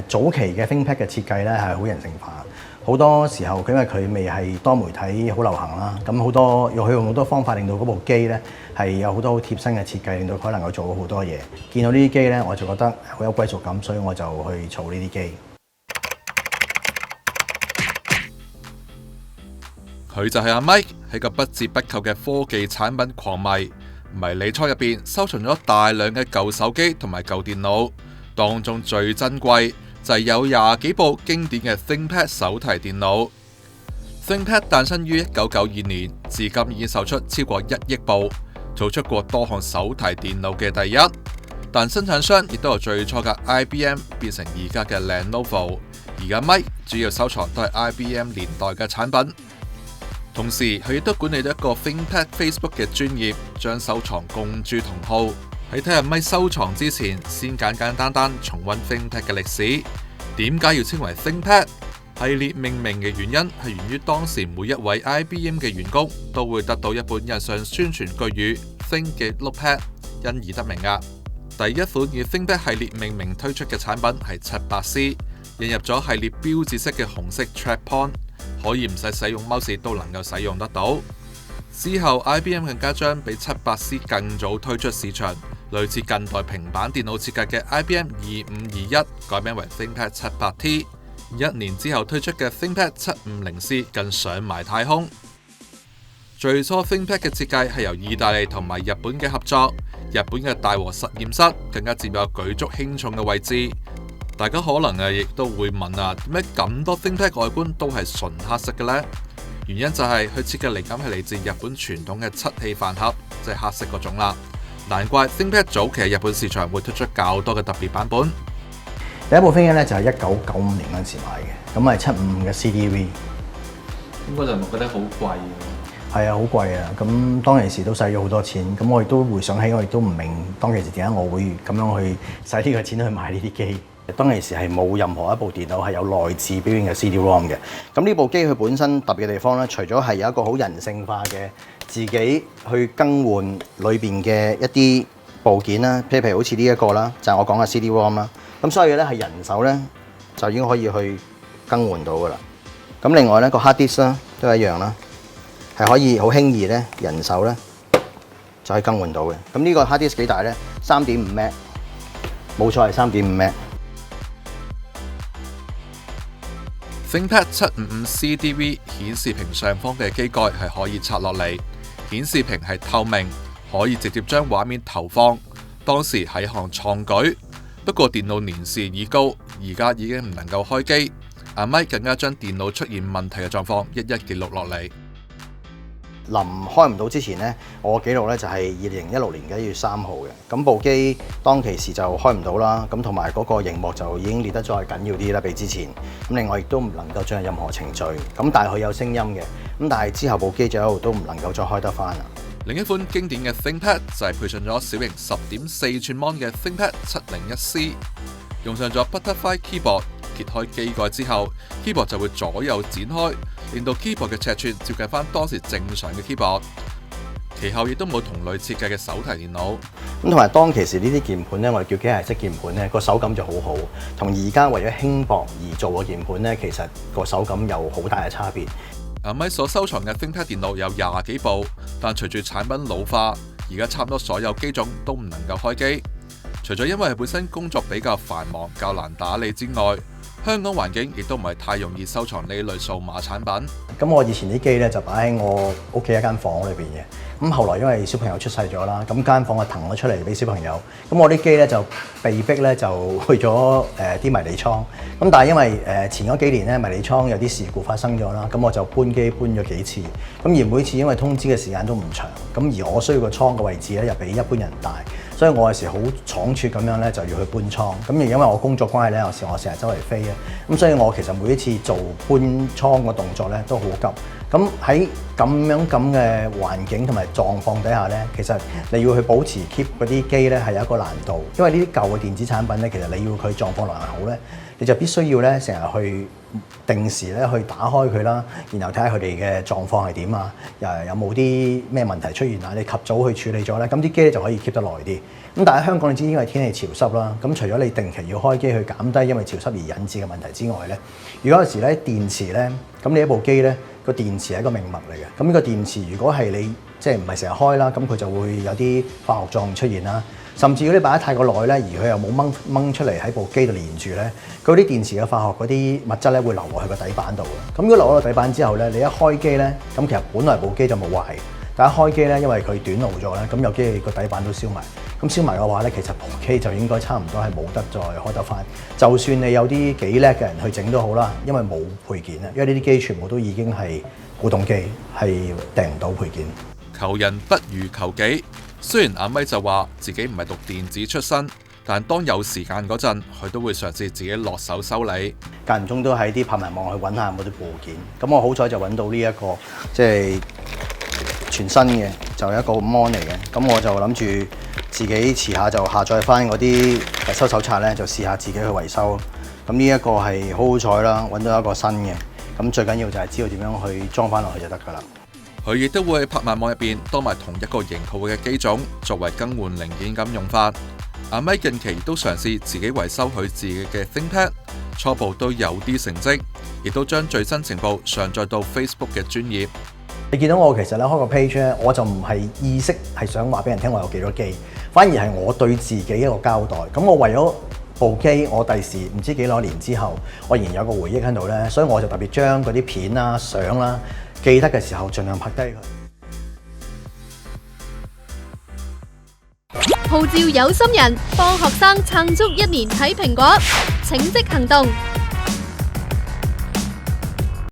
早期嘅 ThinkPad 嘅設計咧係好人性化，好多時候因為佢未係多媒體好流行啦，咁佢用好多方法令到嗰部機咧係有好多好貼身嘅設計，令到佢能夠做到好多嘢。見到呢啲機咧，我就覺得好有歸屬感，所以我就去儲呢啲機。佢就係阿 Mike，係個不折不扣嘅科技產品狂迷，迷你倉入邊收藏咗大量嘅舊手機同埋舊電腦，當中最珍貴就係有20幾部經典嘅 ThinkPad 手提電腦。ThinkPad 誕生於1992年，至今已經售出超過1億部，做出過多項手提電腦嘅第一。但生產商亦都由最初嘅 IBM 變成而家嘅 Lenovo。而家 Mike 主要收藏都係 IBM 年代嘅產品。同時，佢亦都管理咗一個 ThinkPad Facebook 嘅專頁，將收藏公諸同好。喺睇下 Mike 收藏之前，先簡單重溫 ThinkPad 嘅歷史。點解要稱為 ThinkPad？ 系列命名嘅原因係源於當時每一位 IBM 嘅員工都會得到一本日常宣傳句語 Think 嘅 Notepad， 因而得名㗎。第一款以 ThinkPad 系列命名推出嘅產品係 78C， 引入咗系列標誌式嘅紅色 trackpad， 可以唔使用 mouse 都能夠使用得到。之後 IBM 更加將比 78C 更早推出市場，類似近代平板電腦設計嘅 IBM 2521改名為 ThinkPad 78T， 1年之後推出嘅 ThinkPad 750C 更上埋太空。最初 ThinkPad 嘅設計係由意大利同埋日本嘅合作，日本嘅大和實驗室更加佔有舉足輕重嘅位置。大家可能亦都會問點解咁多 ThinkPad 外觀都係純黑色嘅呢？原因就係佢設計靈感係嚟自日本傳統嘅漆器飯盒，即係黑色嗰種啦。難怪 ThinkPad 早期喺日本市場會推出較多嘅特別版本。第一部 ThinkPad 咧就係1995年嗰陣時買嘅，咁係755嘅 CDV。咁嗰陣我覺得好貴。係啊，好貴啊！咁當其時都使咗好多錢，咁我亦都回想起，我亦都唔明當其時點解我會咁樣去使呢個錢去買呢啲機。當其時係冇任何一部電腦係有內置表現嘅 CD-ROM 嘅。咁呢部機佢本身特別嘅地方咧，除咗係有一個好人性化嘅自己去更換裏邊嘅一啲部件啦，譬如好似呢一個啦，就係我講嘅 CD-ROM 啦。咁所以咧係人手咧就已經可以去更換到噶啦。咁另外咧個 hard disk 啦都係一樣啦。係可以好輕易咧，人手咧就可以更換到嘅。咁呢個 hard disk 幾大咧？3.5 M， 冇錯係3.5 M。ThinkPad 755 CDV 顯示屏上方嘅機蓋係可以拆落嚟，顯示屏係透明，可以直接將畫面投放。當時係一項創舉，不過電腦年事已高，而家已經唔能夠開機。阿 Mike 更加將電腦出現問題嘅狀況一一記錄落嚟。臨開唔到之前咧，我記錄咧就係2016年1月3號嘅。咁部機當其時就開唔到啦，咁同埋嗰個螢幕就已經裂得再緊要啲啦，比之前。咁另外亦都唔能夠進行任何程序。咁但係佢有聲音嘅，咁但係之後部機就一路都唔能夠再開得翻啦。另一款經典嘅 ThinkPad 就係配上咗小型10.4寸 Mon 嘅 ThinkPad 701C， 用上咗 Butterfly Keyboard。揭開機蓋之後 ，keyboard 就會左右展開，令到 keyboard 嘅尺寸接近翻當時正常嘅 keyboard。其後亦都冇同類設計嘅手提電腦。咁同埋當其時呢啲鍵盤咧，我哋叫機械式鍵盤咧，個手感就好好。同而家為咗輕薄而做嘅鍵盤咧，其實個手感有好大嘅差別。阿 Mike 所收藏嘅 ThinkPad 電腦有20幾部，但隨住產品老化，而家差唔多所有機種都唔能夠開機。除咗因為本身工作比較繁忙，較難打理之外，香港環境亦都唔係太容易收藏呢類數碼產品。咁我以前啲機咧就擺喺我屋企一間房裏邊嘅。咁後來因為小朋友出世咗啦，咁間房就騰咗出嚟俾小朋友。咁我啲機咧就被逼咧就去咗啲迷你倉。咁但係因為前嗰幾年咧迷你倉有啲事故發生咗啦，咁我就搬機搬咗幾次。咁而每次因為通知嘅時間都唔長，咁而我需要個倉嘅位置咧又比一般人大。所以我有時好倉促咁樣咧就要去搬倉，咁而因為我工作關係咧，有時我成日周圍飛啊，咁所以我其實每一次做搬倉嘅動作咧都好急。咁喺咁嘅環境同埋狀況底下咧，其實你要去保持 keep 嗰啲機咧係有一個難度，因為呢啲舊嘅電子產品咧，其實你要佢狀況良好咧，你就必須要咧成日去定時咧去打開佢啦，然後睇下佢哋嘅狀況係點啊，又有冇啲咩問題出現啊？你及早去處理咗咧，咁啲機咧就可以 keep 得耐啲。咁但係香港你知因為天氣潮濕啦，咁除咗你定期要開機去減低因為潮濕而引致嘅問題之外咧，如果有時咧電池咧，咁你一部機咧個電池係一個命脈嚟嘅。咁呢個電池如果係你即係唔係成日開啦，咁佢就會有啲化學作用出現啦。甚至如果你擺得太過耐咧，而佢又冇掹出嚟喺部機度連住咧，嗰啲電池嘅化學嗰啲物質咧會流落去個底板度嘅。咁如果流落個底板之後咧，你一開機咧，咁其實本來部機就冇壞，但一開機咧，因為佢短路咗咧，咁有機個底板都燒埋。咁燒埋嘅話咧，其實部機就應該差唔多係冇得再開得翻。就算你有啲幾叻嘅人去整都好啦，因為冇配件啊，因為呢啲機全部都已經係古董機，係訂唔到配件。求人不如求己。雖然阿咪就話自己唔係讀電子出身，但當有時間嗰陣，佢都會嘗試自己落手修理。間唔中都喺啲拍賣網去揾下有冇啲部件。咁我好彩就揾到呢一個即係全新嘅，就係一個 mon 嚟嘅。咁我就諗住自己遲下就下載翻嗰啲維修手冊咧，就試下自己去維修。咁呢一個係好好彩啦，揾到一個新嘅。咁最緊要就係知道點樣去裝翻落去就得㗎啦。佢亦都會喺拍賣網入邊多埋同一個型號嘅機種，作為更換零件咁用法。阿咪近期都嘗試自己維修佢自己嘅 ThinkPad， 初步都有啲成績，亦都將最新情報上載到 Facebook 嘅專頁。你見到我其實咧開個 page 咧，我就唔係意識係想話俾人聽我有幾多機，反而係我對自己一個交代。咁我為咗部機，我第時唔知幾多年之後，我仍然有個回憶喺度咧，所以我就特別將嗰啲片啦、相啦，記得嘅時候盡量拍低佢。號召有心人幫學生撐足1年睇蘋果，請即行動！